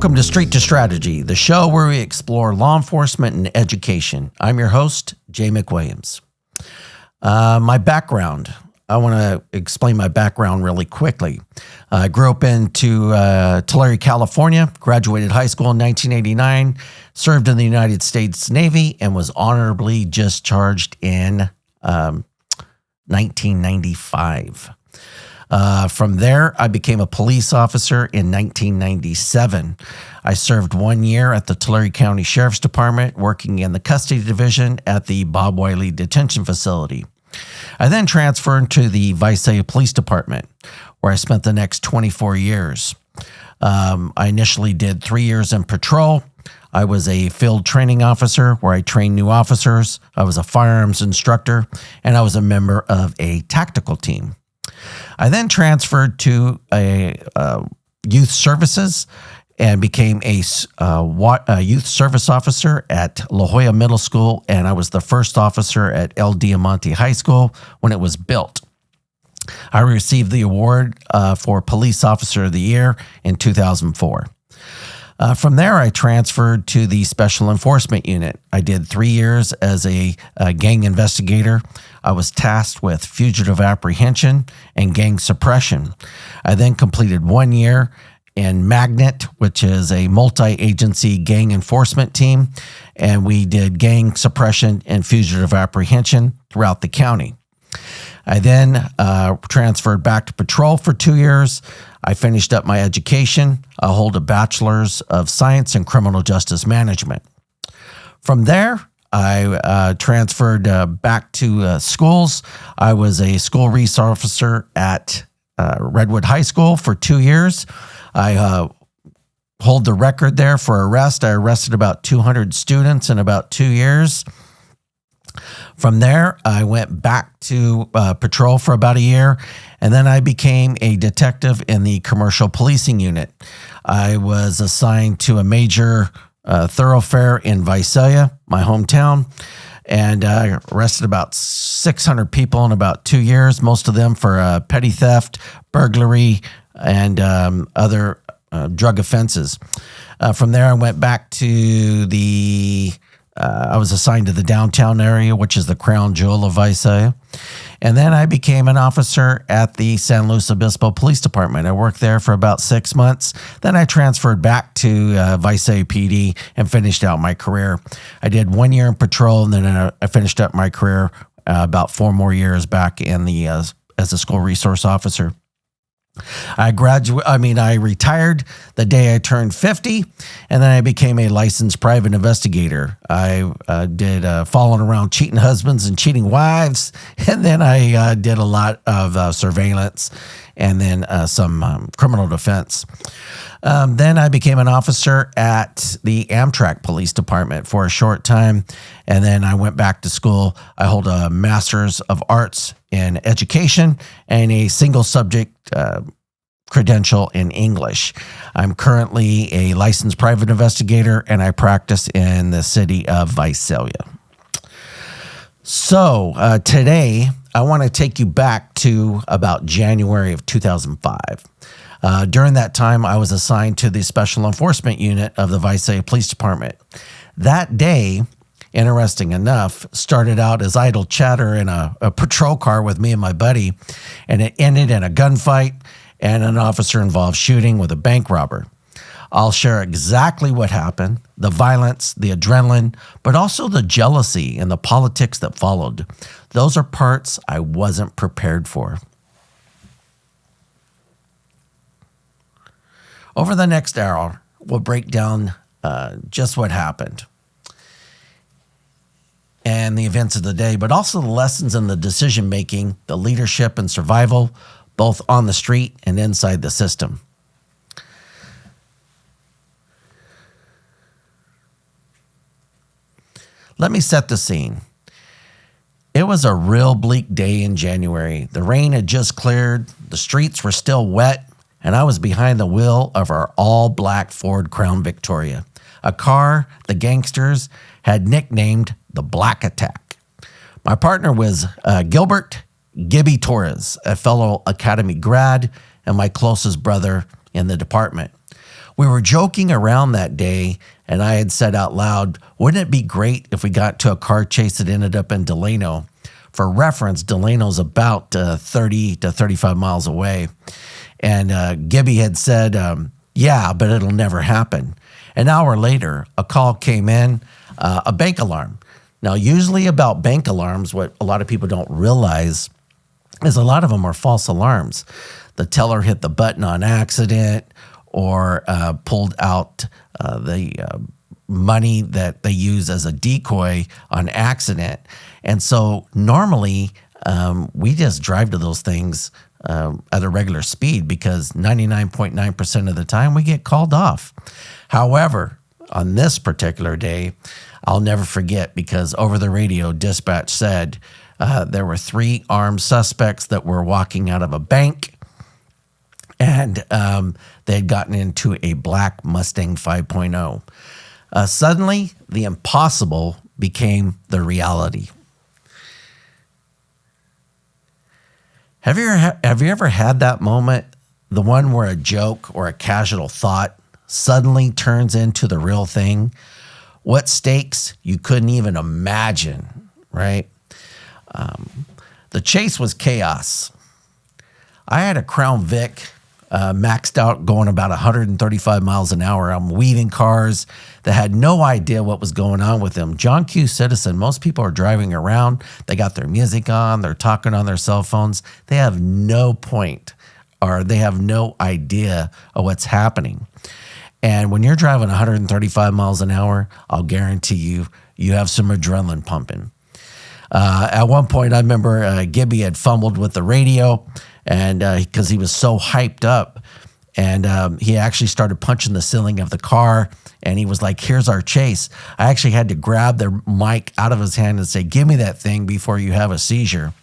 Welcome to Street to Strategy, the show where we explore law enforcement and education. I'm your host, Jay McWilliams. My background. I want to explain my background really quickly. I grew up in Tulare, California, graduated high school in 1989, served in the United States Navy, and was honorably discharged in 1995. From there, I became a police officer in 1997. I served 1 year at the Tulare County Sheriff's Department, working in the custody division at the Bob Wiley Detention Facility. I then transferred to the Visalia Police Department, where I spent the next 24 years. I initially did 3 years in patrol. I was a field training officer where I trained new officers. I was a firearms instructor, and I was a member of a tactical team. I then transferred to a youth services and became a youth service officer at La Jolla Middle School, and I was the first officer at El Diamante High School when it was built. I received the award for Police Officer of the Year in 2004. From there, I transferred to the Special Enforcement Unit. I did 3 years as a gang investigator. I was tasked with fugitive apprehension and gang suppression. I then completed 1 year in Magnet, which is a multi-agency gang enforcement team, and we did gang suppression and fugitive apprehension throughout the county. I then transferred back to patrol for 2 years. I finished up my education. I hold a bachelor's of science in criminal justice management. From there, I transferred back to schools. I was a school resource officer at Redwood High School for 2 years. I hold the record there for arrest. I arrested about 200 students in about 2 years. From there, I went back to patrol for about a year, and then I became a detective in the commercial policing unit. I was assigned to a major thoroughfare in Visalia, my hometown, and I arrested about 600 people in about 2 years, most of them for petty theft, burglary, and other drug offenses. From there, I went back to I was assigned to the downtown area, which is the crown jewel of Visalia. And then I became an officer at the San Luis Obispo Police Department. I worked there for about 6 months. Then I transferred back to Visalia PD and finished out my career. I did 1 year in patrol, and then I finished up my career about 4 more years back in as a school resource officer. I retired the day I turned 50, and then I became a licensed private investigator. I did following around cheating husbands and cheating wives, and then I did a lot of surveillance and then some criminal defense. Then I became an officer at the Amtrak Police Department for a short time, and then I went back to school. I hold a Master's of Arts in Education and a single subject credential in English. I'm currently a licensed private investigator, and I practice in the city of Visalia. So today, I want to take you back to about January of 2005. During that time, I was assigned to the Special Enforcement Unit of the Visalia Police Department. That day, interesting enough, started out as idle chatter in a patrol car with me and my buddy, and it ended in a gunfight and an officer-involved shooting with a bank robber. I'll share exactly what happened, the violence, the adrenaline, but also the jealousy and the politics that followed. Those are parts I wasn't prepared for. Over the next hour, we'll break down just what happened and the events of the day, but also the lessons in the decision-making, the leadership and survival, both on the street and inside the system. Let me set the scene. It was a real bleak day in January. The rain had just cleared, the streets were still wet, and I was behind the wheel of our all-black Ford Crown Victoria, a car the gangsters had nicknamed the Black Attack. My partner was Gilbert Gibby Torres, a fellow Academy grad and my closest brother in the department. We were joking around that day, and I had said out loud, wouldn't it be great if we got to a car chase that ended up in Delano? For reference, Delano's about 30 to 35 miles away. And Gibby had said, yeah, but it'll never happen. An hour later, a call came in, a bank alarm. Now, usually about bank alarms, what a lot of people don't realize is a lot of them are false alarms. The teller hit the button on accident or pulled out the money that they use as a decoy on accident. And so normally we just drive to those things at a regular speed because 99.9% of the time we get called off. However, on this particular day, I'll never forget because over the radio, dispatch said there were 3 armed suspects that were walking out of a bank, and they had gotten into a black Mustang 5.0. Suddenly, the impossible became the reality. Have you ever had that moment, the one where a joke or a casual thought suddenly turns into the real thing? What stakes you couldn't even imagine, right? The chase was chaos. I had a Crown Vic maxed out going about 135 miles an hour. I'm weaving cars that had no idea what was going on with them. John Q. Citizen, most people are driving around. They got their music on. They're talking on their cell phones. They have no point or they have no idea of what's happening. And when you're driving 135 miles an hour, I'll guarantee you have some adrenaline pumping. At one point, I remember Gibby had fumbled with the radio and because he was so hyped up, and he actually started punching the ceiling of the car, and he was like, here's our chase. I actually had to grab the mic out of his hand and say, give me that thing before you have a seizure.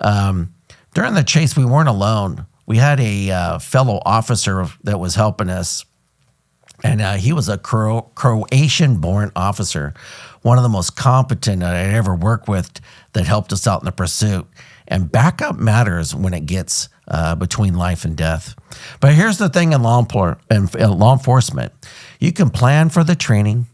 During the chase, we weren't alone. We had a fellow officer that was helping us, and he was a Croatian-born officer, one of the most competent that I'd ever worked with that helped us out in the pursuit. And backup matters when it gets between life and death. But here's the thing in law enforcement. You can plan for the training,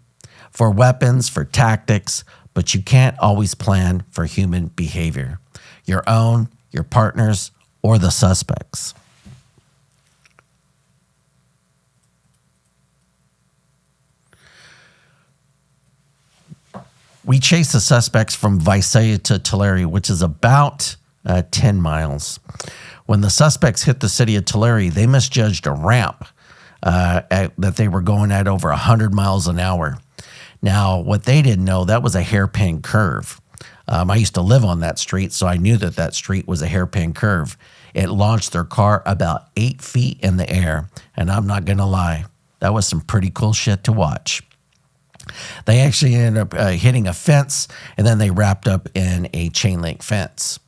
for weapons, for tactics, but you can't always plan for human behavior, your own, your partner's, or the suspects. We chased the suspects from Visalia to Tulare, which is about 10 miles. When the suspects hit the city of Tulare, they misjudged a ramp that they were going at over 100 miles an hour. Now, what they didn't know, that was a hairpin curve. I used to live on that street, so I knew that that street was a hairpin curve. It launched their car about 8 feet in the air, and I'm not going to lie, that was some pretty cool shit to watch. They actually ended up hitting a fence, and then they wrapped up in a chain link fence.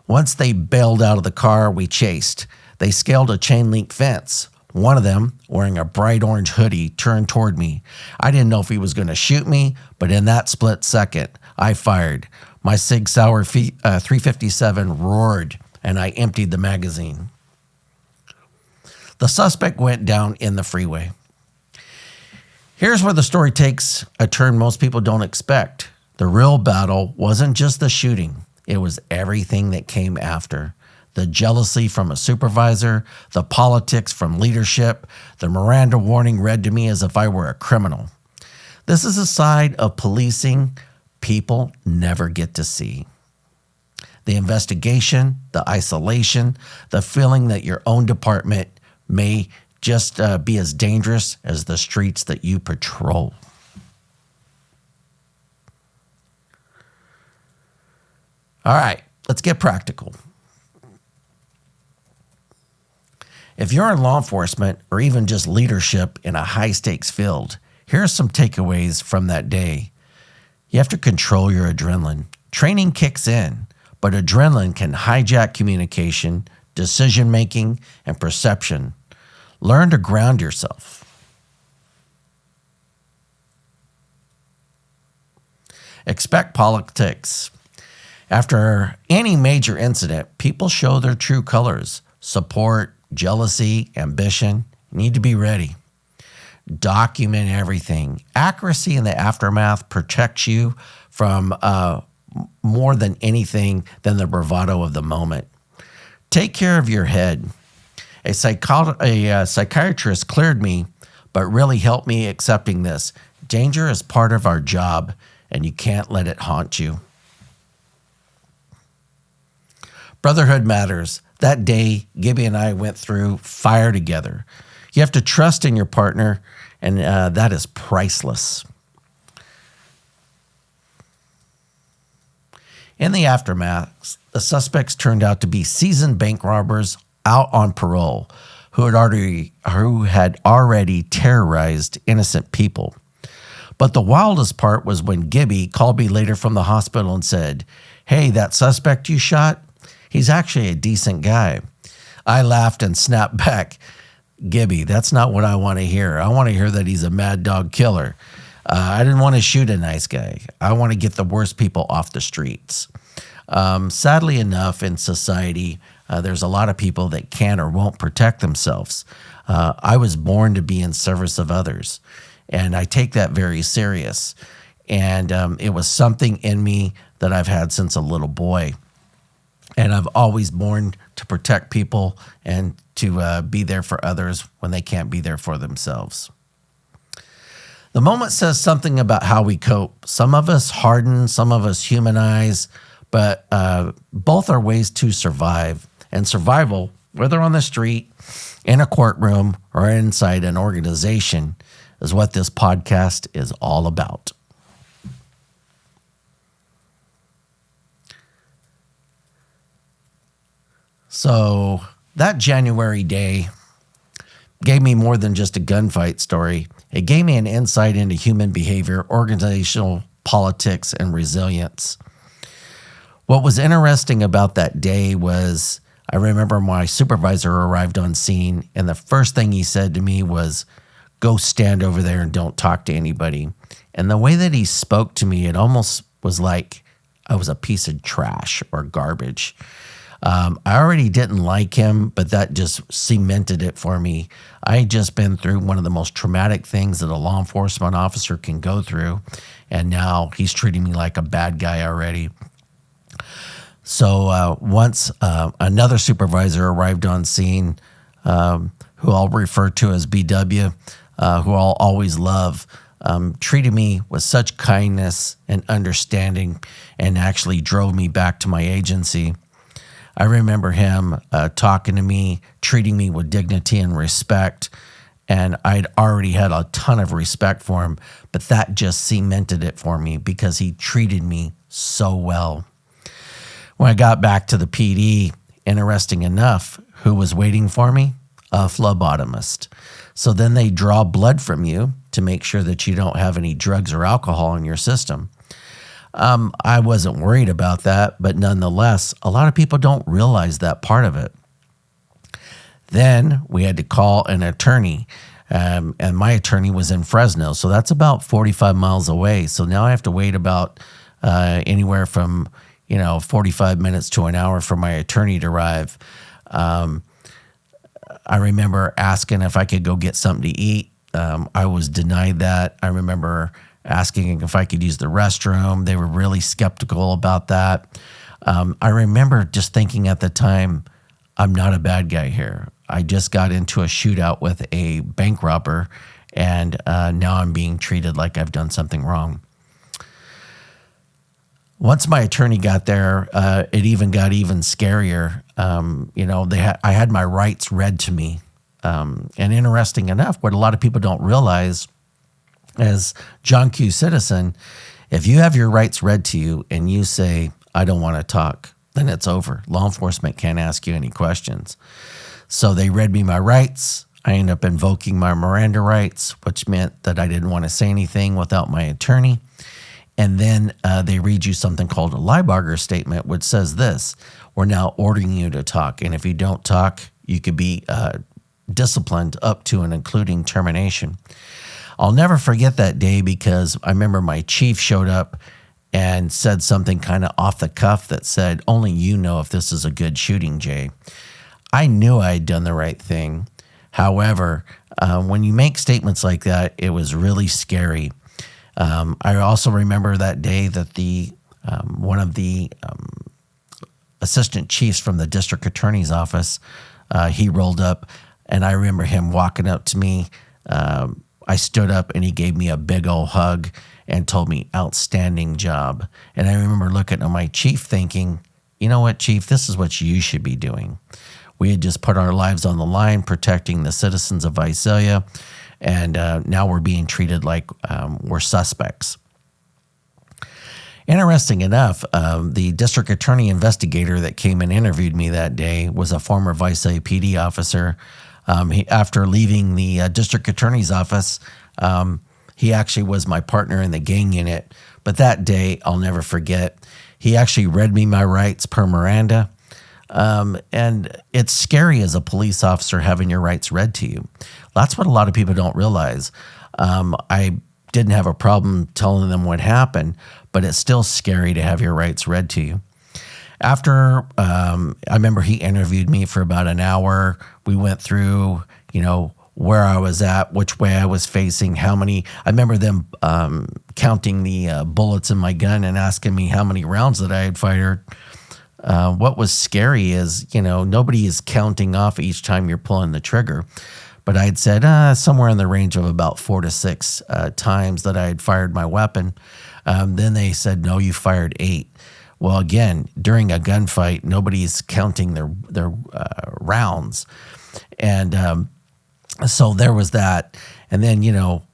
Once they bailed out of the car, we chased. They scaled a chain link fence. One of them, wearing a bright orange hoodie, turned toward me. I didn't know if he was going to shoot me, but in that split second, I fired. My Sig Sauer 357 roared, and I emptied the magazine. The suspect went down in the freeway. Here's where the story takes a turn most people don't expect. The real battle wasn't just the shooting. It was everything that came after. The jealousy from a supervisor, the politics from leadership, the Miranda warning read to me as if I were a criminal. This is a side of policing people never get to see. The investigation, the isolation, the feeling that your own department may just be as dangerous as the streets that you patrol. All right, let's get practical. If you're in law enforcement or even just leadership in a high-stakes field, here are some takeaways from that day. You have to control your adrenaline. Training kicks in, but adrenaline can hijack communication, decision-making, and perception. Learn to ground yourself. Expect politics. After any major incident, people show their true colors: support, jealousy, ambition. You need to be ready. Document everything. Accuracy in the aftermath protects you from more than anything than the bravado of the moment. Take care of your head. A psychiatrist cleared me, but really helped me accepting this. Danger is part of our job, and you can't let it haunt you. Brotherhood matters. That day, Gibby and I went through fire together. You have to trust in your partner, and that is priceless. In the aftermath, the suspects turned out to be seasoned bank robbers out on parole who had already terrorized innocent people. But the wildest part was when Gibby called me later from the hospital and said, "Hey, that suspect you shot, he's actually a decent guy." I laughed and snapped back, "Gibby, that's not what I want to hear. I want to hear that he's a mad dog killer. I didn't want to shoot a nice guy. I want to get the worst people off the streets." Sadly enough, in society, there's a lot of people that can or won't protect themselves. I was born to be in service of others, and I take that very serious. And it was something in me that I've had since a little boy. And I've always born to protect people and to be there for others when they can't be there for themselves. The moment says something about how we cope. Some of us harden, some of us humanize, but both are ways to survive. And survival, whether on the street, in a courtroom, or inside an organization, is what this podcast is all about. So that January day gave me more than just a gunfight story. It gave me an insight into human behavior, organizational politics, and resilience. What was interesting about that day was I remember my supervisor arrived on scene, and the first thing he said to me was, "Go stand over there and don't talk to anybody." And the way that he spoke to me, it almost was like I was a piece of trash or garbage. I already didn't like him, but that just cemented it for me. I had just been through one of the most traumatic things that a law enforcement officer can go through, and now he's treating me like a bad guy already. So once another supervisor arrived on scene, who I'll refer to as BW, who I'll always love, treated me with such kindness and understanding and actually drove me back to my agency. I remember him talking to me, treating me with dignity and respect, and I'd already had a ton of respect for him, but that just cemented it for me because he treated me so well. When I got back to the PD, interesting enough, who was waiting for me? A phlebotomist. So then they draw blood from you to make sure that you don't have any drugs or alcohol in your system. I wasn't worried about that, but nonetheless, a lot of people don't realize that part of it. Then we had to call an attorney, and my attorney was in Fresno, so that's about 45 miles away. So now I have to wait about anywhere from 45 minutes to an hour for my attorney to arrive. I remember asking if I could go get something to eat. I was denied that. I remember asking if I could use the restroom. They were really skeptical about that. I remember just thinking at the time, I'm not a bad guy here. I just got into a shootout with a bank robber, and now I'm being treated like I've done something wrong. Once my attorney got there, it got even scarier. I had my rights read to me. And interesting enough, what a lot of people don't realize, as John Q. citizen, if you have your rights read to you and you say, "I don't want to talk," then it's over. Law enforcement can't ask you any questions. So they read me my rights. I ended up invoking my Miranda rights, which meant that I didn't want to say anything without my attorney. And then they read you something called a Liebarger statement, which says this: "We're now ordering you to talk. And if you don't talk, you could be disciplined up to and including termination." I'll never forget that day because I remember my chief showed up and said something kind of off the cuff that said, "Only you know if this is a good shooting, Jay." I knew I had done the right thing. However, when you make statements like that, it was really scary. I also remember that day that one of the assistant chiefs from the district attorney's office, he rolled up, and I remember him walking up to me. I stood up, and he gave me a big old hug and told me, "Outstanding job." And I remember looking at my chief thinking, you know what, Chief, this is what you should be doing. We had just put our lives on the line protecting the citizens of Visalia, and now we're being treated like we're suspects. Interesting enough, the district attorney investigator that came and interviewed me that day was a former Visalia PD officer. After leaving the district attorney's office, he actually was my partner in the gang unit. But that day, I'll never forget, he actually read me my rights per Miranda. And it's scary as a police officer having your rights read to you. That's what a lot of people don't realize. I didn't have a problem telling them what happened, but it's still scary to have your rights read to you. After, I remember he interviewed me for about an hour. We went through, where I was at, which way I was facing, how many. I remember them counting the bullets in my gun and asking me how many rounds that I had fired. What was scary is, nobody is counting off each time you're pulling the trigger. But I had said somewhere in the range of about 4 to 6 times that I had fired my weapon. Then they said, no, you fired 8. Well, again, during a gunfight, nobody's counting their rounds. And so there was that. And then,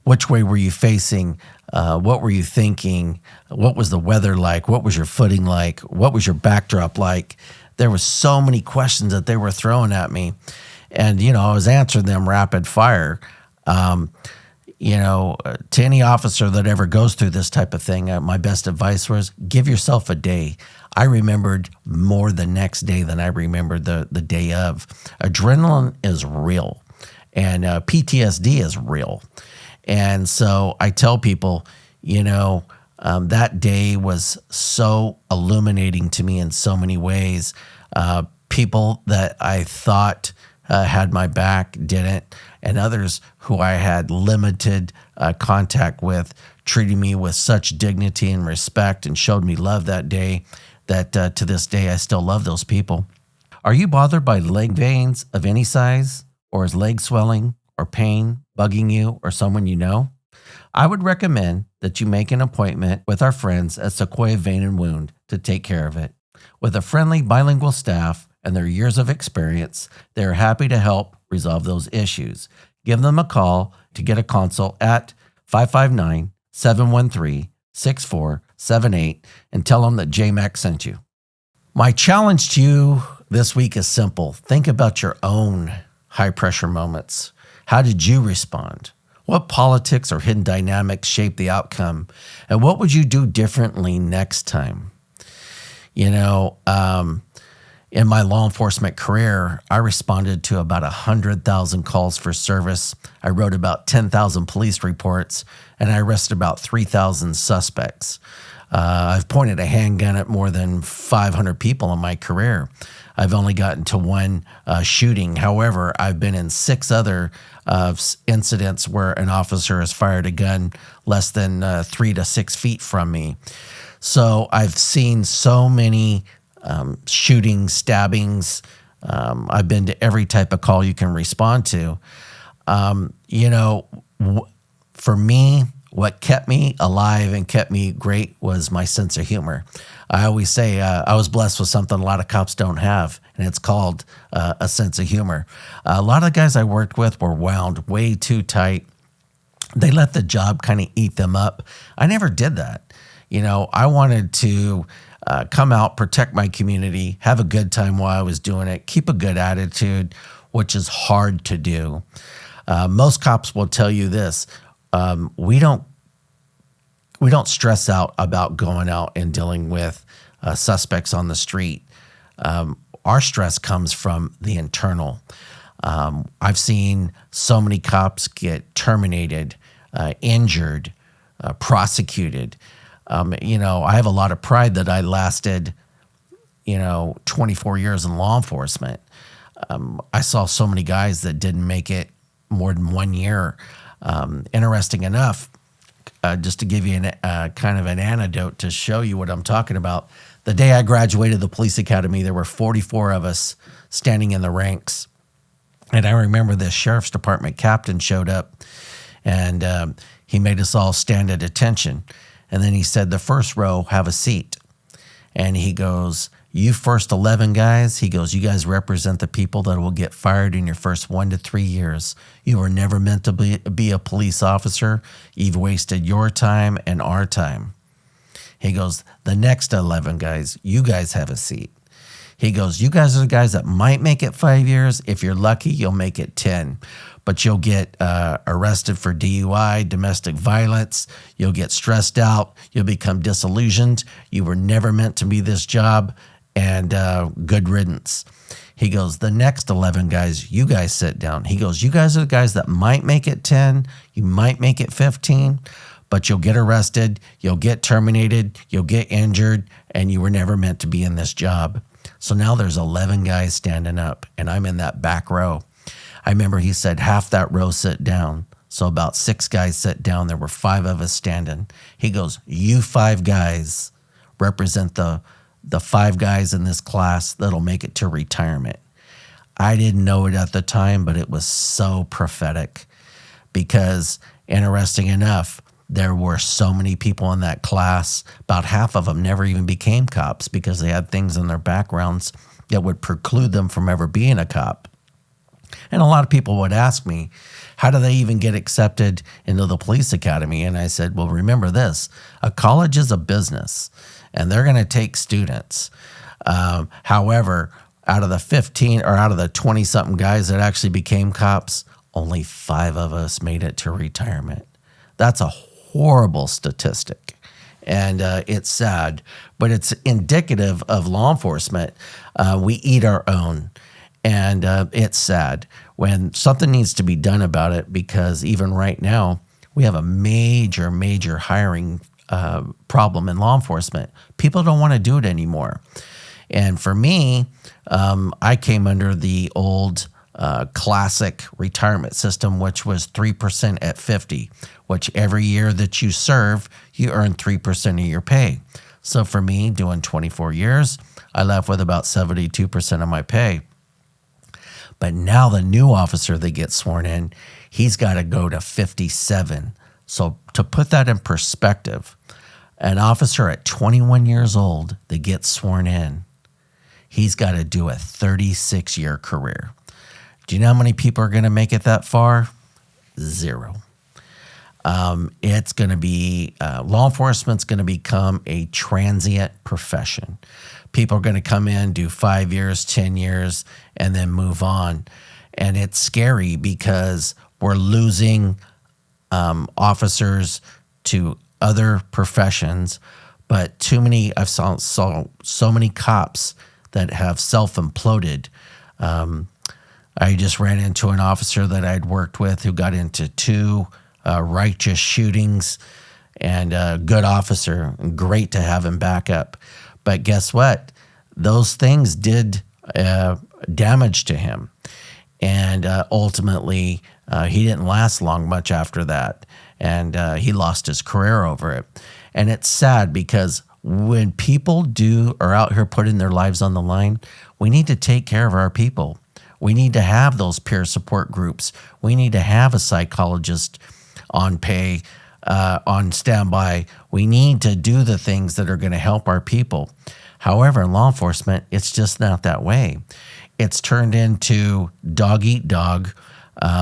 which way were you facing? What were you thinking? What was the weather like? What was your footing like? What was your backdrop like? There was so many questions that they were throwing at me. And, I was answering them rapid fire. To any officer that ever goes through this type of thing, my best advice was give yourself a day. I remembered more the next day than I remembered the day of. Adrenaline is real, and PTSD is real. And so I tell people, that day was so illuminating to me in so many ways. People that I thought had my back didn't, and others who I had limited contact with treated me with such dignity and respect and showed me love that day that to this day I still love those people. Are you bothered by leg veins of any size, or is leg swelling or pain bugging you or someone you know? I would recommend that you make an appointment with our friends at Sequoia Vein and Wound to take care of it. With a friendly bilingual staff and their years of experience, they are happy to help resolve those issues. Give them a call to get a consult at 559-713-6478 and tell them that Jay Mac sent you. My challenge to you this week is simple. Think about your own high-pressure moments. How did you respond? What politics or hidden dynamics shaped the outcome? And what would you do differently next time? In my law enforcement career, I responded to about 100,000 calls for service. I wrote about 10,000 police reports, and I arrested about 3,000 suspects. I've pointed a handgun at more than 500 people in my career. I've only gotten to one shooting. However, I've been in 6 other incidents where an officer has fired a gun less than 3 to 6 feet from me. So I've seen so many shootings, stabbings. I've been to every type of call you can respond to. For me, what kept me alive and kept me great was my sense of humor. I always say I was blessed with something a lot of cops don't have, and it's called a sense of humor. A lot of the guys I worked with were wound way too tight. They let the job kind of eat them up. I never did that. I wanted to come out, protect my community, have a good time while I was doing it, keep a good attitude, which is hard to do. Most cops will tell you this. We don't stress out about going out and dealing with suspects on the street. Our stress comes from the internal. I've seen so many cops get terminated, injured, prosecuted. I have a lot of pride that I lasted, 24 years in law enforcement. I saw so many guys that didn't make it more than 1 year. Interesting enough, just to give you kind of an anecdote to show you what I'm talking about. The day I graduated the police academy, there were 44 of us standing in the ranks. And I remember this sheriff's department captain showed up, and he made us all stand at attention. And then he said, the first row, have a seat. And he goes, you first 11 guys, he goes, you guys represent the people that will get fired in your first 1 to 3 years. You were never meant to be a police officer. You've wasted your time and our time. He goes, the next 11 guys, you guys have a seat. He goes, you guys are the guys that might make it 5 years. If you're lucky, you'll make it 10. But you'll get arrested for DUI, domestic violence. You'll get stressed out. You'll become disillusioned. You were never meant to be this job, and good riddance. He goes, the next 11 guys, you guys sit down. He goes, you guys are the guys that might make it 10. You might make it 15, but you'll get arrested. You'll get terminated. You'll get injured, and you were never meant to be in this job. So now there's 11 guys standing up, and I'm in that back row. I remember he said half that row sit down. So about 6 guys sit down. There were 5 of us standing. He goes, you 5 guys represent the 5 guys in this class that'll make it to retirement. I didn't know it at the time, but it was so prophetic because, interesting enough, there were so many people in that class. About half of them never even became cops because they had things in their backgrounds that would preclude them from ever being a cop. And a lot of people would ask me, how do they even get accepted into the police academy? And I said, well, remember this, a college is a business and they're going to take students. However, out of the 15 or out of the 20 something guys that actually became cops, only 5 of us made it to retirement. That's a horrible statistic. And it's sad, but it's indicative of law enforcement. We eat our own. And it's sad when something needs to be done about it, because even right now, we have a major, major hiring problem in law enforcement. People don't want to do it anymore. And for me, I came under the old classic retirement system, which was 3% at 50, which every year that you serve, you earn 3% of your pay. So for me, doing 24 years, I left with about 72% of my pay. But now the new officer that gets sworn in, he's got to go to 57. So to put that in perspective, an officer at 21 years old that gets sworn in, he's got to do a 36-year career. Do you know how many people are going to make it that far? 0. It's going to be, law enforcement's going to become a transient profession. People are going to come in, do 5 years, 10 years, and then move on. And it's scary because we're losing officers to other professions, but I've saw so many cops that have self-imploded. I just ran into an officer that I'd worked with who got into 2 righteous shootings, and a good officer, great to have him back up. But guess what? Those things did damage to him. And ultimately, he didn't last much after that. And he lost his career over it. And it's sad because when people are out here putting their lives on the line, we need to take care of our people. We need to have those peer support groups. We need to have a psychologist on pay, on standby. We need to do the things that are going to help our people. However, in law enforcement, it's just not that way. It's turned into dog eat dog.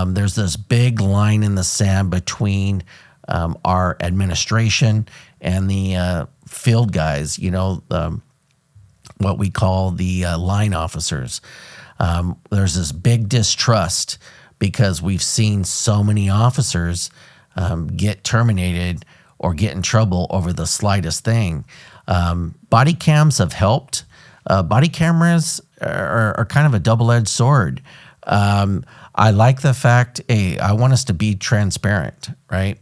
There's this big line in the sand between our administration and the field guys, what we call the line officers. There's this big distrust because we've seen so many officers get terminated or get in trouble over the slightest thing. Body cams have helped. Body cameras are kind of a double-edged sword. I like the fact, I want us to be transparent, right?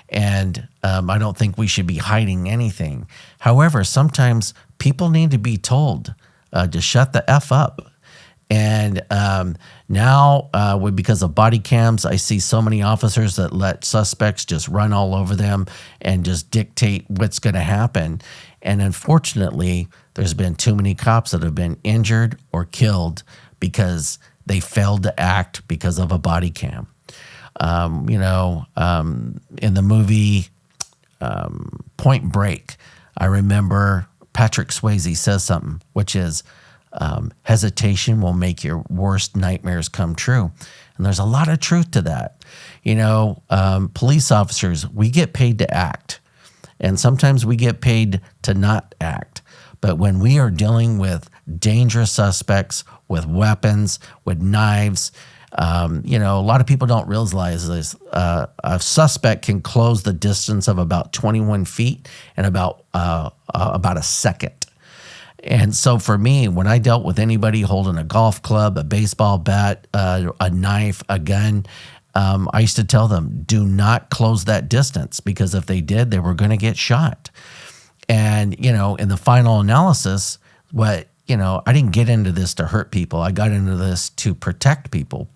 And I don't think we should be hiding anything. However, sometimes people need to be told to shut the F up. And now, because of body cams, I see so many officers that let suspects just run all over them and just dictate what's going to happen. And unfortunately, there's been too many cops that have been injured or killed because they failed to act because of a body cam. In the movie Point Break, I remember Patrick Swayze says something, which is, hesitation will make your worst nightmares come true. And there's a lot of truth to that. Police officers, we get paid to act. And sometimes we get paid to not act. But when we are dealing with dangerous suspects, with weapons, with knives, a lot of people don't realize this. A suspect can close the distance of about 21 feet in about a second. And so for me, when I dealt with anybody holding a golf club, a baseball bat, a knife, a gun, I used to tell them, do not close that distance, because if they did, they were going to get shot. And, in the final analysis, I didn't get into this to hurt people. I got into this to protect people.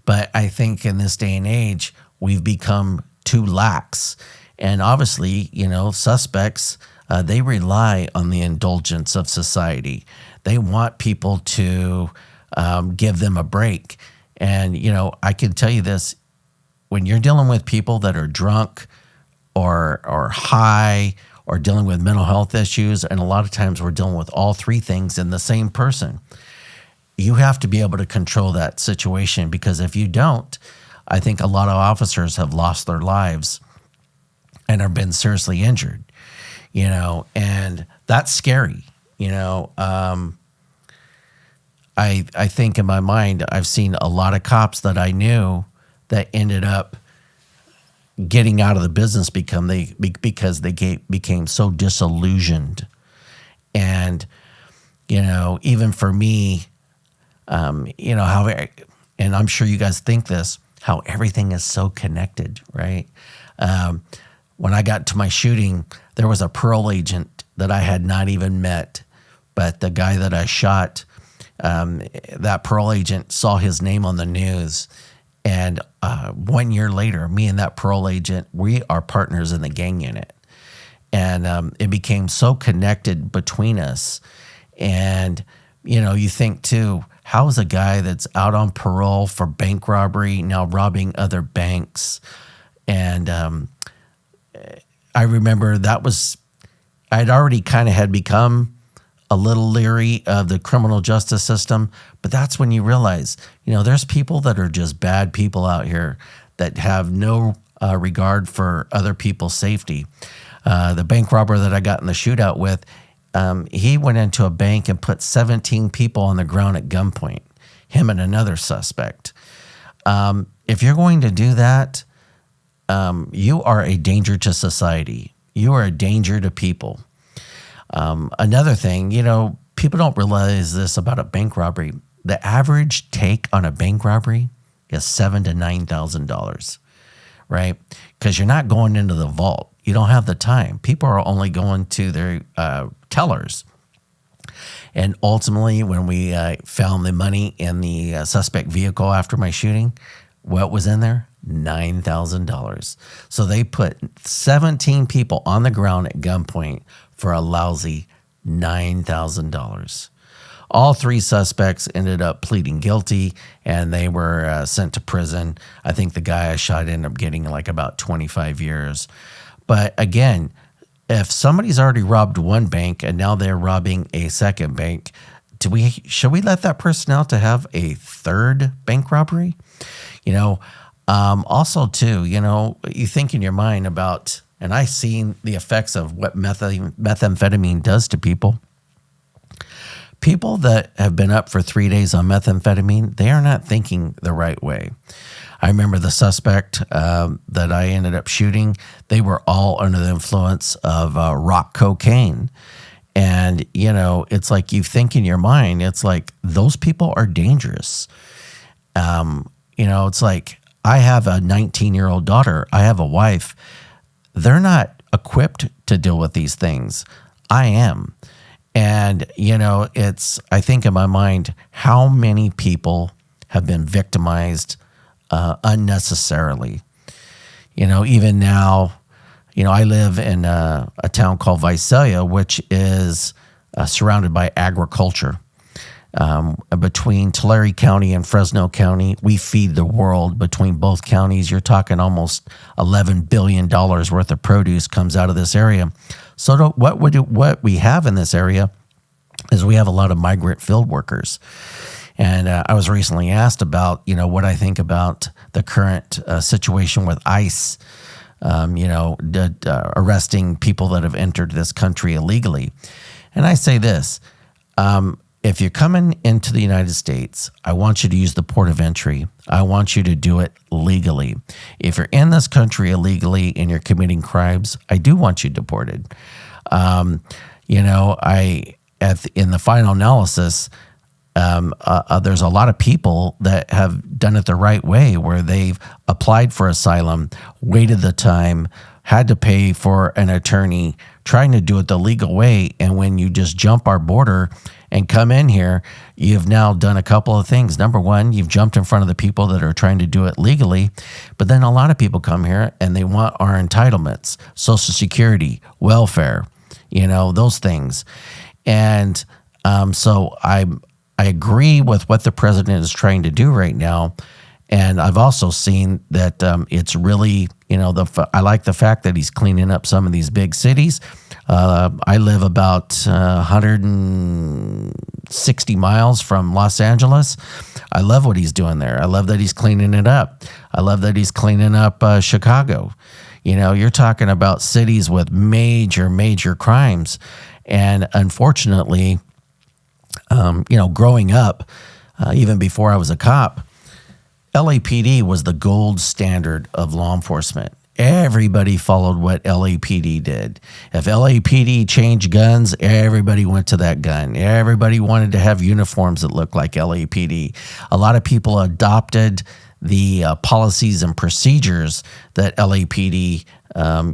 But I think in this day and age, we've become too lax. And obviously, suspects, they rely on the indulgence of society. They want people to give them a break. And, I can tell you this, when you're dealing with people that are drunk or high or dealing with mental health issues, and a lot of times we're dealing with all three things in the same person, you have to be able to control that situation, because if you don't, I think a lot of officers have lost their lives and have been seriously injured, and that's scary. I think in my mind, I've seen a lot of cops that I knew that ended up getting out of the business because they became so disillusioned. And, even for me, and I'm sure you guys think this, how everything is so connected, right? When I got to my shooting, there was a parole agent that I had not even met, but the guy that I shot, that parole agent saw his name on the news. And 1 year later, me and that parole agent, we are partners in the gang unit. And it became so connected between us. And, you think too, how is a guy that's out on parole for bank robbery now robbing other banks? And I remember I'd already kind of had become a little leery of the criminal justice system, but that's when you realize, there's people that are just bad people out here that have no regard for other people's safety. The bank robber that I got in the shootout with, he went into a bank and put 17 people on the ground at gunpoint, him and another suspect. If you're going to do that, you are a danger to society. You are a danger to people. Another thing, people don't realize this about a bank robbery. The average take on a bank robbery is $7,000 to $9,000, right? Because you're not going into the vault. You don't have the time. People are only going to their tellers. And ultimately, when we found the money in the suspect vehicle after my shooting, what was in there? $9,000. So they put 17 people on the ground at gunpoint for a lousy $9,000. All three suspects ended up pleading guilty, and they were sent to prison. I think the guy I shot ended up getting like about 25 years. But again, if somebody's already robbed one bank and now they're robbing a second bank, should we let that person out to have a third bank robbery? Also too, you think in your mind about, and I've seen the effects of what methamphetamine does to people. People that have been up for 3 days on methamphetamine, they are not thinking the right way. I remember the suspect that I ended up shooting, they were all under the influence of rock cocaine. And, it's like you think in your mind, it's like those people are dangerous. It's like I have a 19-year-old daughter. I have a wife. They're not equipped to deal with these things. I am. And, I think in my mind, how many people have been victimized unnecessarily? Even now, I live in a town called Visalia, which is surrounded by agriculture. Between Tulare County and Fresno County, we feed the world. Between both counties, you're talking almost $11 billion worth of produce comes out of this area. So what we have in this area is we have a lot of migrant field workers. And I was recently asked about, what I think about the current situation with ICE, arresting people that have entered this country illegally. And I say this, if you're coming into the United States, I want you to use the port of entry. I want you to do it legally. If you're in this country illegally and you're committing crimes, I do want you deported. In the final analysis, there's a lot of people that have done it the right way, where they've applied for asylum, waited the time, had to pay for an attorney, trying to do it the legal way. And when you just jump our border and come in here, you've now done a couple of things. Number one, you've jumped in front of the people that are trying to do it legally. But then a lot of people come here and they want our entitlements, Social Security, welfare, those things. And so I agree with what the president is trying to do right now. And I've also seen that it's really, I like the fact that he's cleaning up some of these big cities. I live about 160 miles from Los Angeles. I love what he's doing there. I love that he's cleaning it up. I love that he's cleaning up Chicago. You're talking about cities with major, major crimes. And unfortunately, growing up, even before I was a cop, LAPD was the gold standard of law enforcement. Everybody followed what LAPD did. If LAPD changed guns, everybody went to that gun. Everybody wanted to have uniforms that looked like LAPD. A lot of people adopted the policies and procedures that LAPD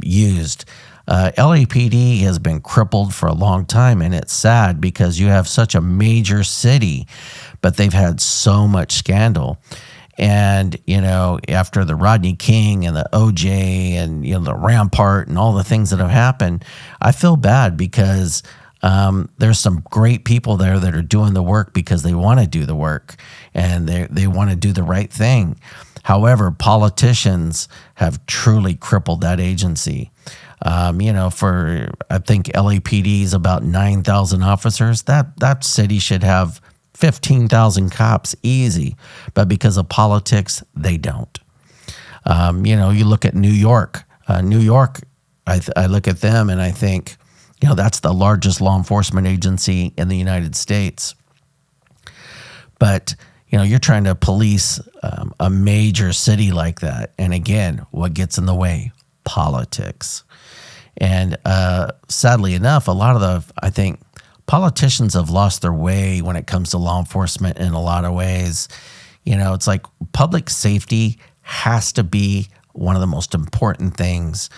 used. LAPD has been crippled for a long time, and it's sad because you have such a major city, but they've had so much scandal. And, after the Rodney King and the OJ and, the Rampart and all the things that have happened, I feel bad because there's some great people there that are doing the work because they want to do the work and they want to do the right thing. However, politicians have truly crippled that agency. I think LAPD is about 9,000 officers. That city should have 15,000 cops easy, but because of politics, they don't. You look at New York. New York, I look at them and I think, that's the largest law enforcement agency in the United States. But, you're trying to police a major city like that. And again, what gets in the way? Politics. And sadly enough, I think politicians have lost their way when it comes to law enforcement in a lot of ways. It's like public safety has to be one of the most important things.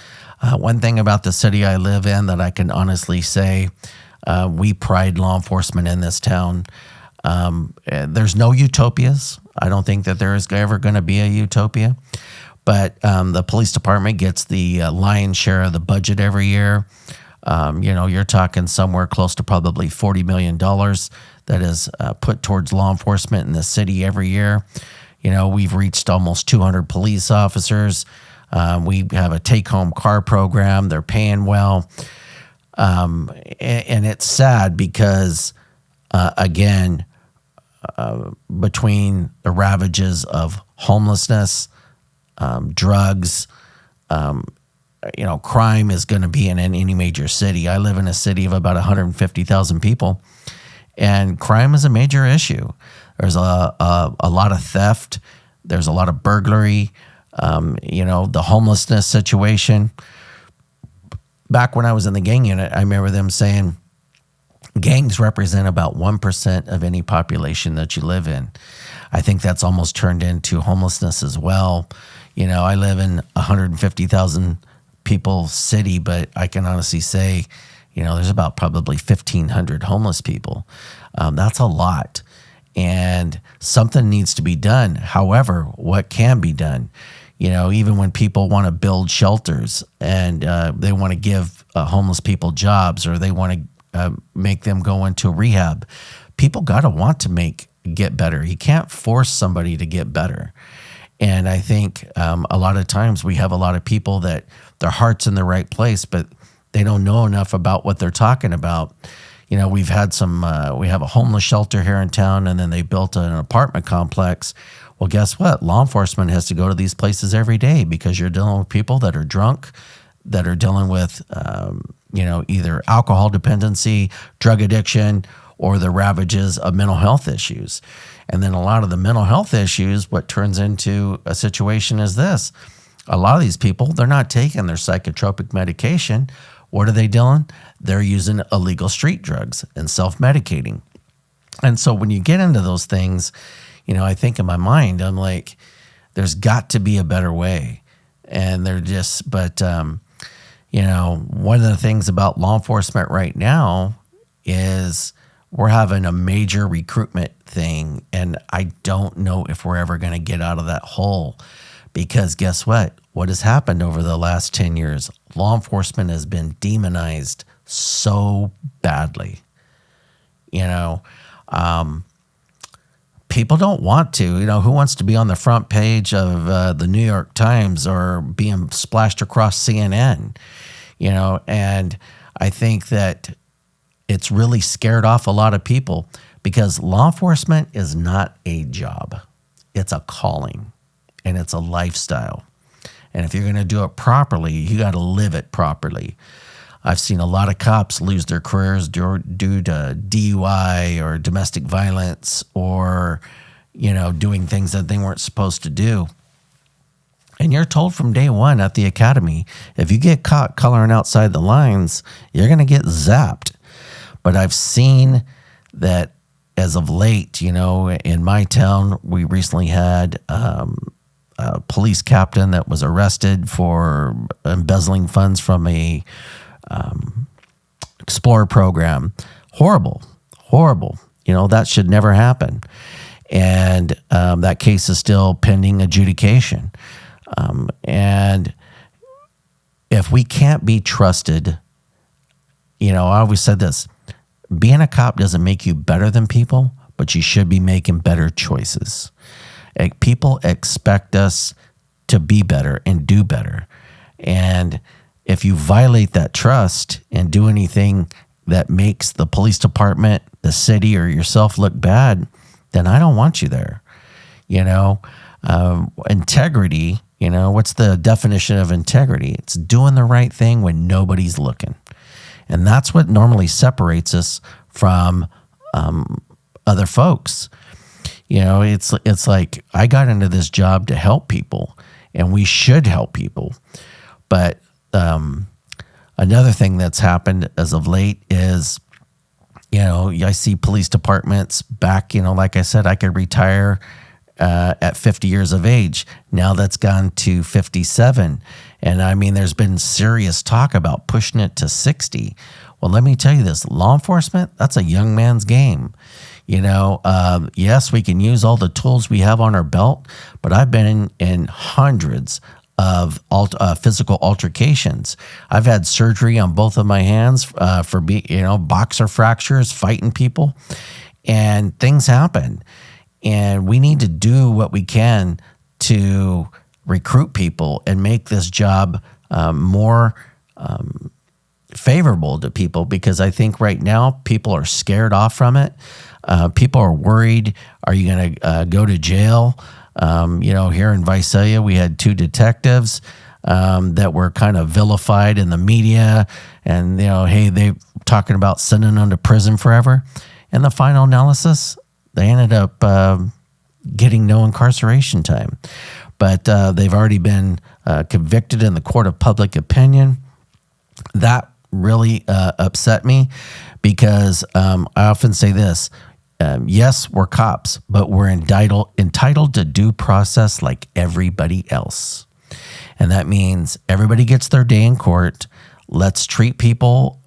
One thing about the city I live in that I can honestly say, we pride law enforcement in this town. There's no utopias. I don't think that there is ever going to be a utopia. But the police department gets the lion's share of the budget every year. You're talking somewhere close to probably $40 million that is put towards law enforcement in the city every year. We've reached almost 200 police officers. We have a take-home car program. They're paying well. And it's sad because, again, between the ravages of homelessness, drugs, crime is going to be in any major city. I live in a city of about 150,000 people, and crime is a major issue. There's a lot of theft. There's a lot of burglary. The homelessness situation. Back when I was in the gang unit, I remember them saying gangs represent about 1% of any population that you live in. I think that's almost turned into homelessness as well. I live in 150,000 people city, but I can honestly say, There's about probably 1,500 homeless people. That's a lot. And something needs to be done. However, what can be done? Even when people want to build shelters and they want to give homeless people jobs, or they want to make them go into rehab, people got to want to get better. You can't force somebody to get better. And I think a lot of times we have a lot of people that their heart's in the right place, but they don't know enough about what they're talking about. We've had we have a homeless shelter here in town, and then they built an apartment complex. Well, guess what? Law enforcement has to go to these places every day, because you're dealing with people that are drunk, that are dealing with, either alcohol dependency, drug addiction, or the ravages of mental health issues. And then a lot of the mental health issues, what turns into a situation is this. A lot of these people, they're not taking their psychotropic medication. What are they doing? They're using illegal street drugs and self-medicating. And so when you get into those things, I think in my mind, I'm like, there's got to be a better way. And one of the things about law enforcement right now is we're having a major recruitment thing. And I don't know if we're ever going to get out of that hole, because guess what? What has happened over the last 10 years? Law enforcement has been demonized so badly. People don't want to. Who wants to be on the front page of the New York Times or being splashed across CNN? And I think that it's really scared off a lot of people, because law enforcement is not a job. It's a calling, and it's a lifestyle. And if you're going to do it properly, you got to live it properly. I've seen a lot of cops lose their careers due to DUI or domestic violence, or, doing things that they weren't supposed to do. And you're told from day one at the academy, if you get caught coloring outside the lines, you're going to get zapped. But I've seen that as of late, in my town, we recently had a police captain that was arrested for embezzling funds from a Explorer program. Horrible. That should never happen. And that case is still pending adjudication. And if we can't be trusted, I always said this, being a cop doesn't make you better than people, but you should be making better choices. People expect us to be better and do better. And if you violate that trust and do anything that makes the police department, the city, or yourself look bad, then I don't want you there. Integrity, what's the definition of integrity? It's doing the right thing when nobody's looking. And that's what normally separates us from other folks. It's like I got into this job to help people, and we should help people. But another thing that's happened as of late is, I see police departments back, like I said, I could retire at 50 years of age. Now that's gone to 57. And I mean, there's been serious talk about pushing it to 60. Well, let me tell you this, law enforcement, that's a young man's game. Yes, we can use all the tools we have on our belt, but I've been in hundreds of physical altercations. I've had surgery on both of my hands for boxer fractures, fighting people, and things happen. And we need to do what we can to recruit people and make this job more favorable to people, because I think right now people are scared off from it. People are worried, are you going to go to jail? Here in Visalia, we had 2 detectives that were kind of vilified in the media, and, hey, they talking about sending them to prison forever. And the final analysis, they ended up getting no incarceration time. But they've already been convicted in the court of public opinion. That really upset me, because I often say this, yes, we're cops, but we're entitled to due process like everybody else. And that means everybody gets their day in court. Let's treat people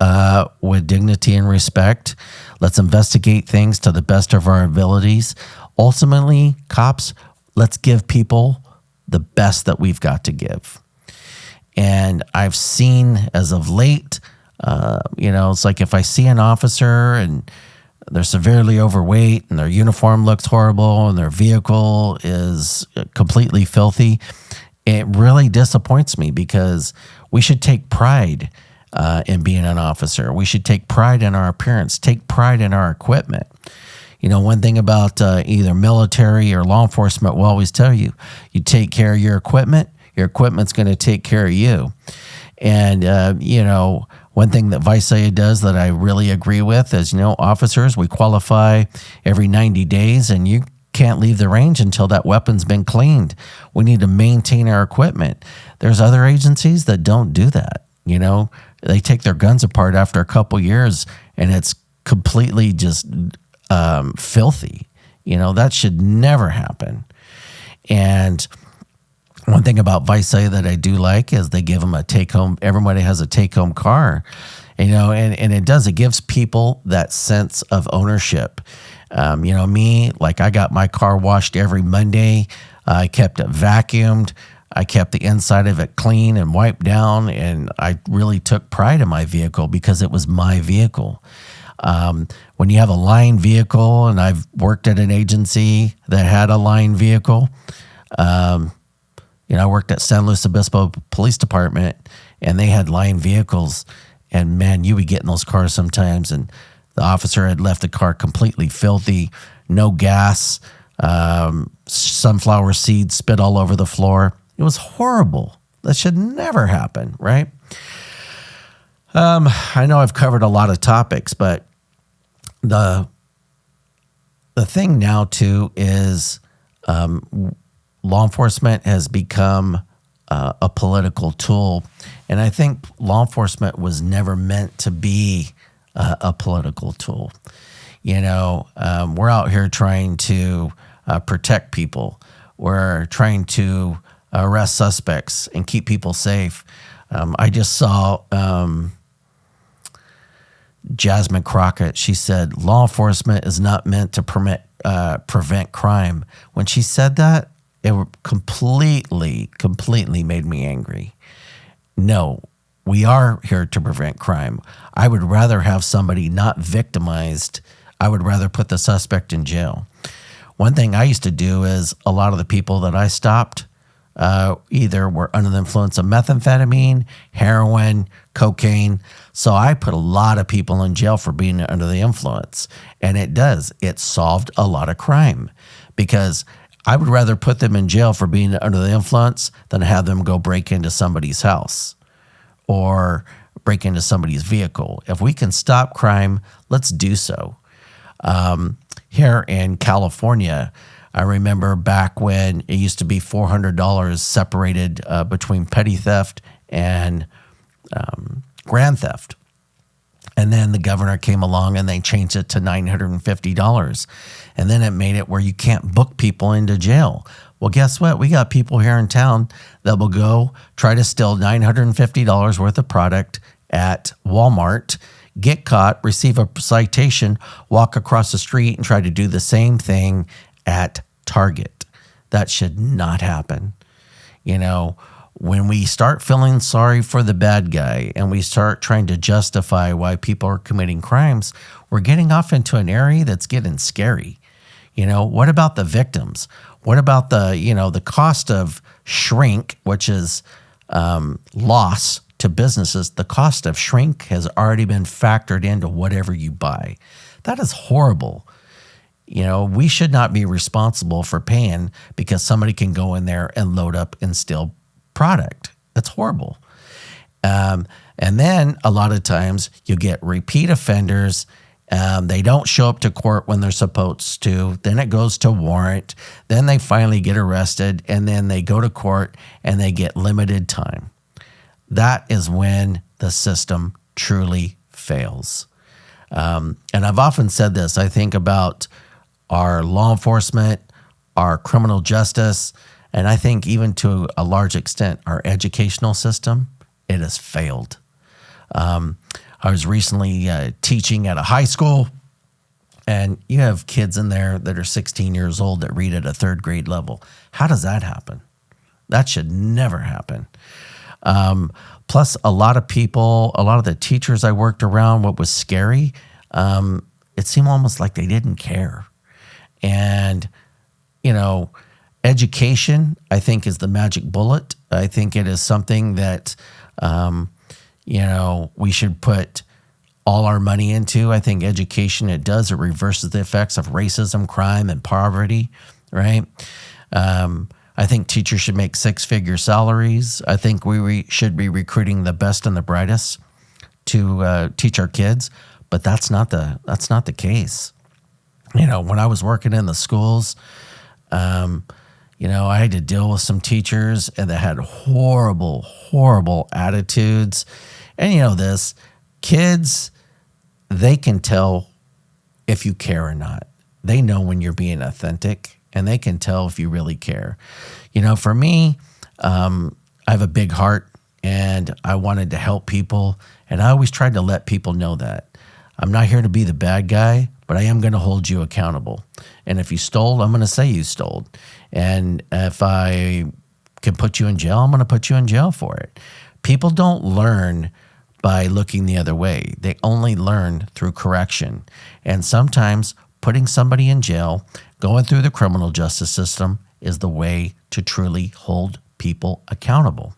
with dignity and respect. Let's investigate things to the best of our abilities. Ultimately, cops, let's give people the best that we've got to give. And I've seen as of late, it's like if I see an officer and they're severely overweight and their uniform looks horrible and their vehicle is completely filthy, it really disappoints me, because we should take pride in being an officer. We should take pride in our appearance, take pride in our equipment. One thing about either military or law enforcement will always tell you, you take care of your equipment's going to take care of you. And, one thing that Visaya does that I really agree with is, officers, we qualify every 90 days, and you can't leave the range until that weapon's been cleaned. We need to maintain our equipment. There's other agencies that don't do that. They take their guns apart after a couple years, and it's completely just filthy. That should never happen. And one thing about Visaya that I do like is they give them a take-home. Everybody has a take-home car, and it gives people that sense of ownership. Me, like, I got my car washed every Monday. I kept it vacuumed. I kept the inside of it clean and wiped down, and I really took pride in my vehicle because it was my vehicle. When you have a line vehicle, and I've worked at an agency that had a line vehicle, I worked at San Luis Obispo Police Department, and they had line vehicles, and man, you would get in those cars sometimes, and the officer had left the car completely filthy, no gas, sunflower seeds spit all over the floor. It was horrible. That should never happen, right? I know I've covered a lot of topics, but the thing now too is law enforcement has become a political tool, and I think law enforcement was never meant to be a political tool. We're out here trying to protect people. We're trying to arrest suspects and keep people safe. I just saw Jasmine Crockett. She said, law enforcement is not meant to prevent crime. When she said that, it completely made me angry. No, we are here to prevent crime. I would rather have somebody not victimized. I would rather put the suspect in jail. One thing I used to do is a lot of the people that I stopped either were under the influence of methamphetamine, heroin, cocaine. So I put a lot of people in jail for being under the influence. And it solved a lot of crime, because I would rather put them in jail for being under the influence than have them go break into somebody's house or break into somebody's vehicle. If we can stop crime, let's do so. Here in California, I remember back when it used to be $400 separated between petty theft and grand theft. And then the governor came along and they changed it to $950. And then it made it where you can't book people into jail. Well, guess what? We got people here in town that will go try to steal $950 worth of product at Walmart, get caught, receive a citation, walk across the street and try to do the same thing at Target. That should not happen. When we start feeling sorry for the bad guy and we start trying to justify why people are committing crimes, we're getting off into an area that's getting scary. What about the victims? What about the cost of shrink, which is loss to businesses? The cost of shrink has already been factored into whatever you buy. That is horrible. We should not be responsible for paying because somebody can go in there and load up and steal product. That's horrible. And then a lot of times you get repeat offenders. They don't show up to court when they're supposed to. Then it goes to warrant. Then they finally get arrested, and then they go to court and they get limited time. That is when the system truly fails. And I've often said this. I think about our law enforcement, our criminal justice, and I think even to a large extent, our educational system, it has failed. I was recently teaching at a high school, and you have kids in there that are 16 years old that read at a third grade level. How does that happen? That should never happen. Plus, a lot of the teachers I worked around, what was scary, it seemed almost like they didn't care. And, education, I think, is the magic bullet. I think it is something that, we should put all our money into. I think education, it reverses the effects of racism, crime, and poverty, right? I think teachers should make six-figure salaries. I think we should be recruiting the best and the brightest to teach our kids, but that's not the case. When I was working in the schools, I had to deal with some teachers and that had horrible, horrible attitudes. And kids, they can tell if you care or not. They know when you're being authentic, and they can tell if you really care. For me, I have a big heart, and I wanted to help people, and I always tried to let people know that. I'm not here to be the bad guy, but I am going to hold you accountable. And if you stole, I'm going to say you stole. And if I can put you in jail, I'm going to put you in jail for it. People don't learn by looking the other way. They only learn through correction. And sometimes putting somebody in jail, going through the criminal justice system, is the way to truly hold people accountable.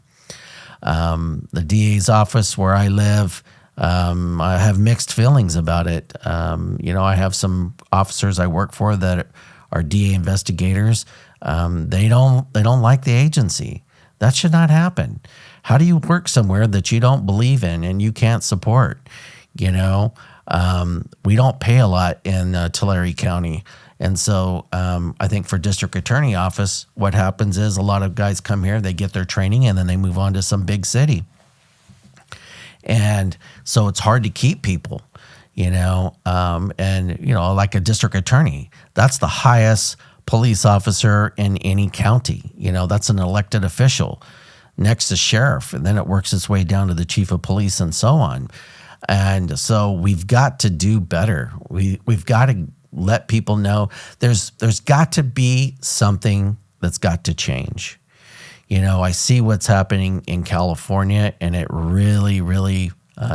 The DA's office where I live, I have mixed feelings about it. I have some officers I work for that are DA investigators. They don't like the agency. That should not happen. How do you work somewhere that you don't believe in and you can't support? We don't pay a lot in Tulare County. And so I think for district attorney office, what happens is a lot of guys come here, they get their training, and then they move on to some big city. And so it's hard to keep people, like a district attorney, that's the highest police officer in any county. That's an elected official next to sheriff, and then it works its way down to the chief of police and so on. And so we've got to do better. We've got to let people know there's got to be something that's got to change. I see what's happening in California, and it really, really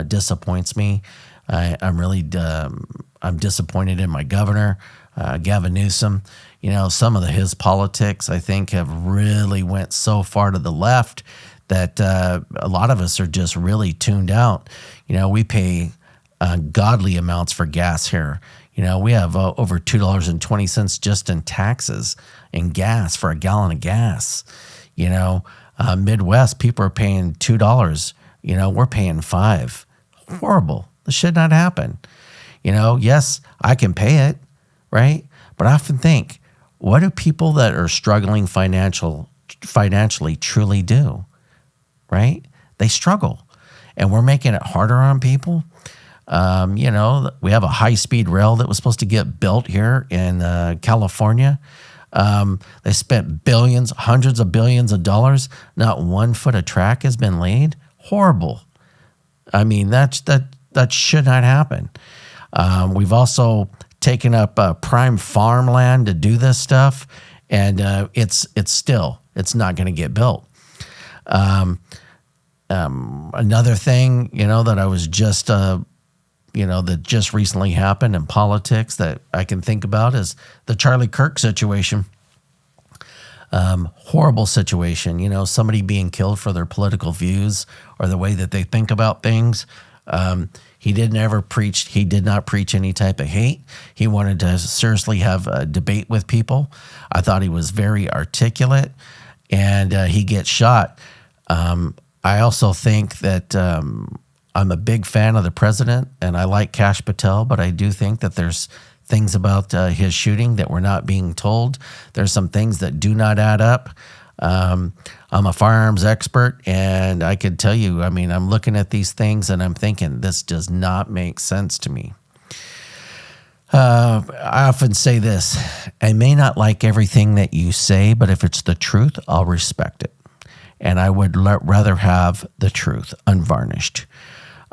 disappoints me. I'm disappointed in my governor, Gavin Newsom. Some of his politics, I think, have really went so far to the left that a lot of us are just really tuned out. We pay godly amounts for gas here. We have over $2.20 just in taxes and gas for a gallon of gas. Midwest, people are paying $2. We're paying $5. Horrible. This should not happen. Yes, I can pay it, right? But I often think, what do people that are struggling financially truly do, right? They struggle, and we're making it harder on people. We have a high-speed rail that was supposed to get built here in California. They spent billions, hundreds of billions of dollars. Not 1 foot of track has been laid. Horrible. I mean, that should not happen. We've also taken up prime farmland to do this stuff, and it's not going to get built. Another thing, that I was just that just recently happened in politics that I can think about is the Charlie Kirk situation. Horrible situation, somebody being killed for their political views or the way that they think about things. He did not preach any type of hate. He wanted to seriously have a debate with people. I thought he was very articulate, and he gets shot. I also think that I'm a big fan of the president, and I like Kash Patel, but I do think that there's things about his shooting that we're not being told. There's some things that do not add up. I'm a firearms expert, and I could tell you, I'm looking at these things and I'm thinking, this does not make sense to me. I often say this, I may not like everything that you say, but if it's the truth, I'll respect it. And I would rather have the truth unvarnished.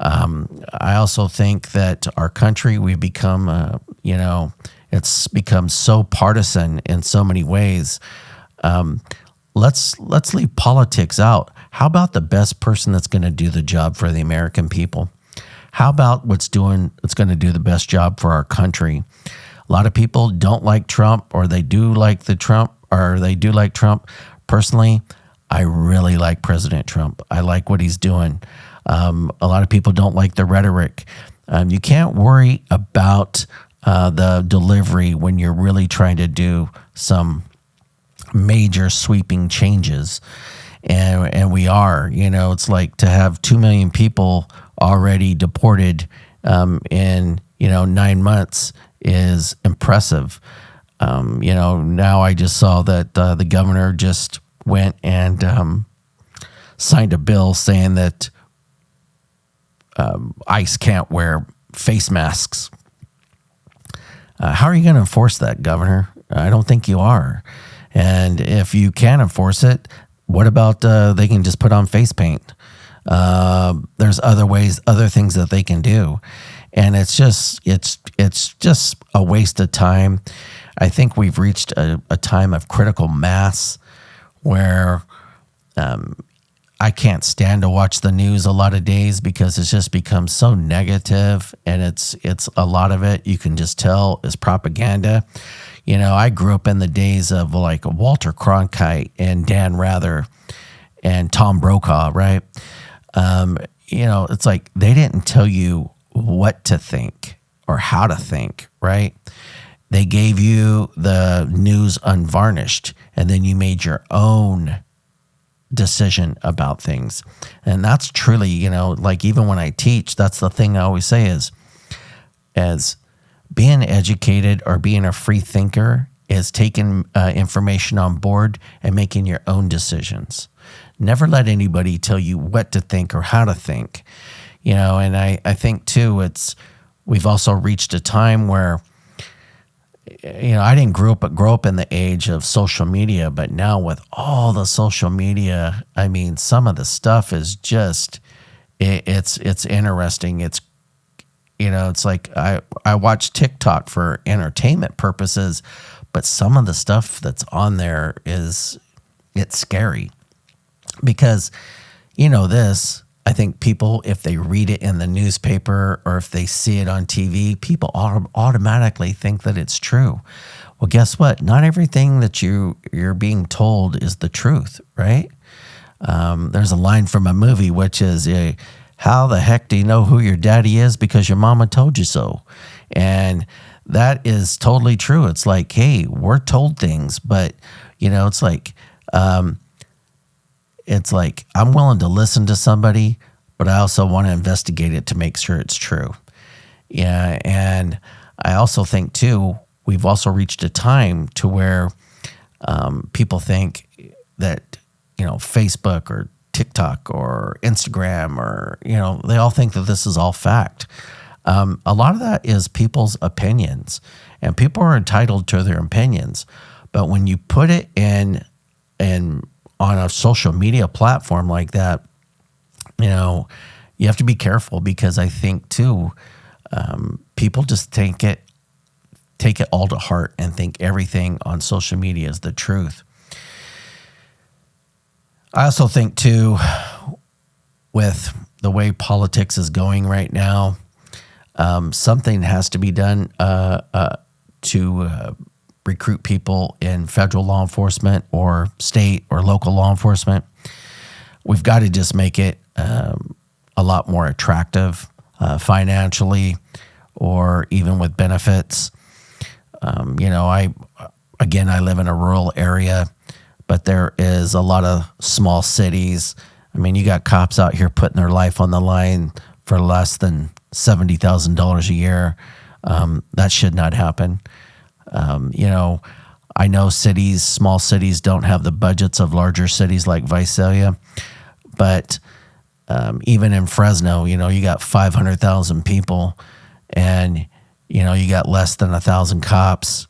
I also think that our country, we've become, it's become so partisan in so many ways. Let's leave politics out. How about the best person that's going to do the job for the American people? How about what's going to do the best job for our country? A lot of people don't like Trump, or they do like Trump. Personally, I really like President Trump. I like what he's doing. A lot of people don't like the rhetoric. You can't worry about the delivery when you're really trying to do some major sweeping changes. And we are, it's like to have 2 million people already deported in 9 months is impressive. Now I just saw that the governor just went and signed a bill saying that ICE can't wear face masks. How are you going to enforce that, Governor? I don't think you are. And if you can enforce it, what about they can just put on face paint? There's other things that they can do. And it's just a waste of time. I think we've reached a time of critical mass where I can't stand to watch the news a lot of days because it's just become so negative, and it's a lot of it you can just tell is propaganda. I grew up in the days of like Walter Cronkite and Dan Rather and Tom Brokaw, right? It's like they didn't tell you what to think or how to think, right? They gave you the news unvarnished, and then you made your own decision about things. And that's truly, like even when I teach, that's the thing I always say is, as being educated or being a free thinker is taking information on board and making your own decisions. Never let anybody tell you what to think or how to think. And I think too, we've also reached a time where, I didn't grow up in the age of social media, but now with all the social media, I mean, some of the stuff is just, it's interesting. It's, it's like I watch TikTok for entertainment purposes, but some of the stuff that's on there it's scary because, I think people, if they read it in the newspaper or if they see it on TV, people automatically think that it's true. Well, guess what? Not everything that you're being told is the truth, right? There's a line from a movie which is, how the heck do you know who your daddy is? Because your mama told you so. And that is totally true. It's like, hey, we're told things, but, it's like I'm willing to listen to somebody, but I also want to investigate it to make sure it's true. Yeah, and I also think too, we've also reached a time to where people think that Facebook or TikTok or Instagram or they all think that this is all fact. A lot of that is people's opinions, and people are entitled to their opinions. But when you put it in on a social media platform like that, you have to be careful because I think too, people just take it all to heart and think everything on social media is the truth. I also think too, with the way politics is going right now, something has to be done to recruit people in federal law enforcement or state or local law enforcement. We've got to just make it a lot more attractive financially or even with benefits. I live in a rural area, but there is a lot of small cities. I mean, you got cops out here putting their life on the line for less than $70,000 a year. That should not happen. I know small cities don't have the budgets of larger cities like Visalia, but even in Fresno, you got 500,000 people and, you got less than 1,000 cops.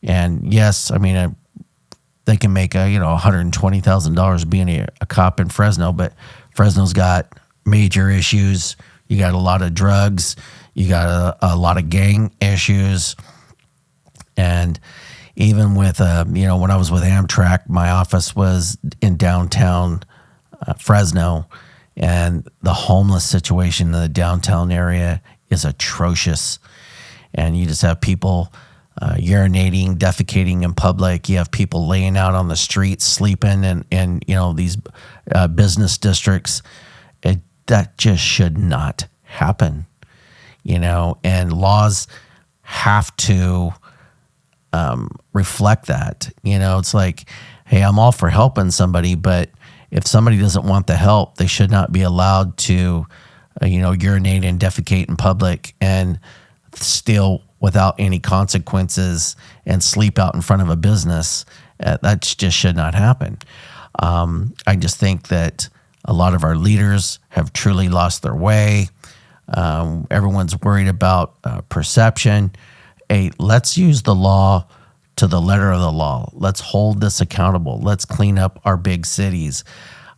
And yes, I mean, they can make $120,000 being a cop in Fresno, but Fresno's got major issues, You got a lot of drugs. You got a lot of gang issues. And even with, when I was with Amtrak, my office was in downtown Fresno, and the homeless situation in the downtown area is atrocious. And you just have people urinating, defecating in public. You have people laying out on the streets, sleeping in these business districts. That just should not happen, and laws have to reflect that. It's like, hey, I'm all for helping somebody, but if somebody doesn't want the help, they should not be allowed to, urinate and defecate in public and steal without any consequences and sleep out in front of a business. That just should not happen. I just think that a lot of our leaders have truly lost their way. Everyone's worried about perception. Hey, let's use the law to the letter of the law. Let's hold this accountable. Let's clean up our big cities.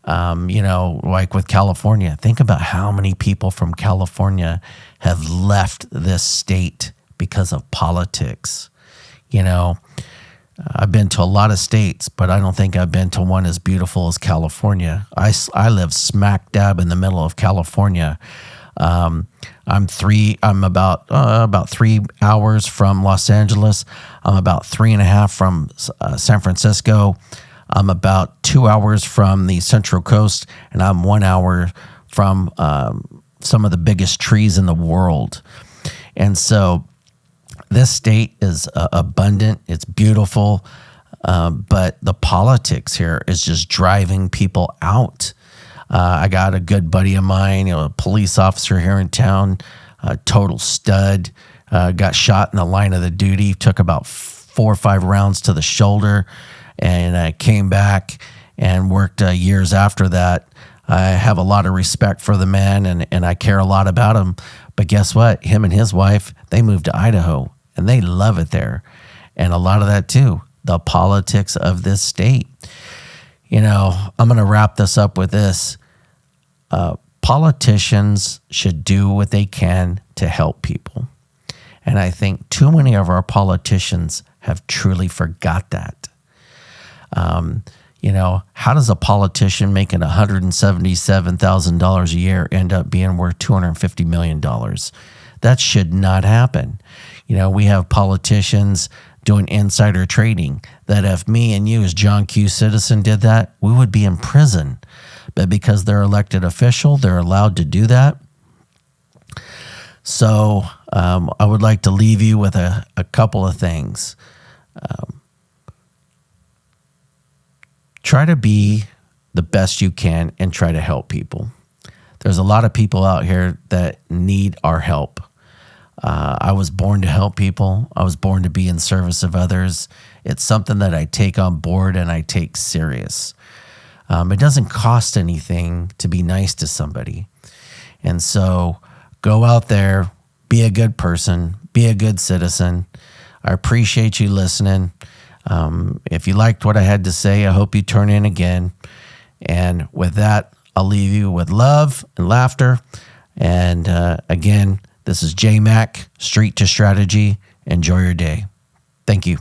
Like with California, think about how many people from California have left this state because of politics. I've been to a lot of states, but I don't think I've been to one as beautiful as California. I live smack dab in the middle of California. I'm about 3 hours from Los Angeles. I'm about 3.5 from San Francisco. I'm about 2 hours from the Central Coast, and I'm 1 hour from some of the biggest trees in the world. And so this state is abundant. It's beautiful, but the politics here is just driving people out. I got a good buddy of mine, a police officer here in town, a total stud, got shot in the line of the duty, took about 4 or 5 rounds to the shoulder, and came back and worked years after that. I have a lot of respect for the man, and I care a lot about him. But guess what? Him and his wife, they moved to Idaho, and they love it there. And a lot of that too, the politics of this state. I'm going to wrap this up with this. Politicians should do what they can to help people. And I think too many of our politicians have truly forgot that. How does a politician making $177,000 a year end up being worth $250 million? That should not happen. We have politicians doing insider trading that if me and you as John Q. Citizen did that, we would be in prison. But because they're elected official, they're allowed to do that. So I would like to leave you with a couple of things. Try to be the best you can and try to help people. There's a lot of people out here that need our help. I was born to help people. I was born to be in service of others. It's something that I take on board and I take serious. It doesn't cost anything to be nice to somebody. And so go out there, be a good person, be a good citizen. I appreciate you listening. If you liked what I had to say, I hope you turn in again. And with that, I'll leave you with love and laughter. And again, this is J Mac, Street to Strategy. Enjoy your day. Thank you.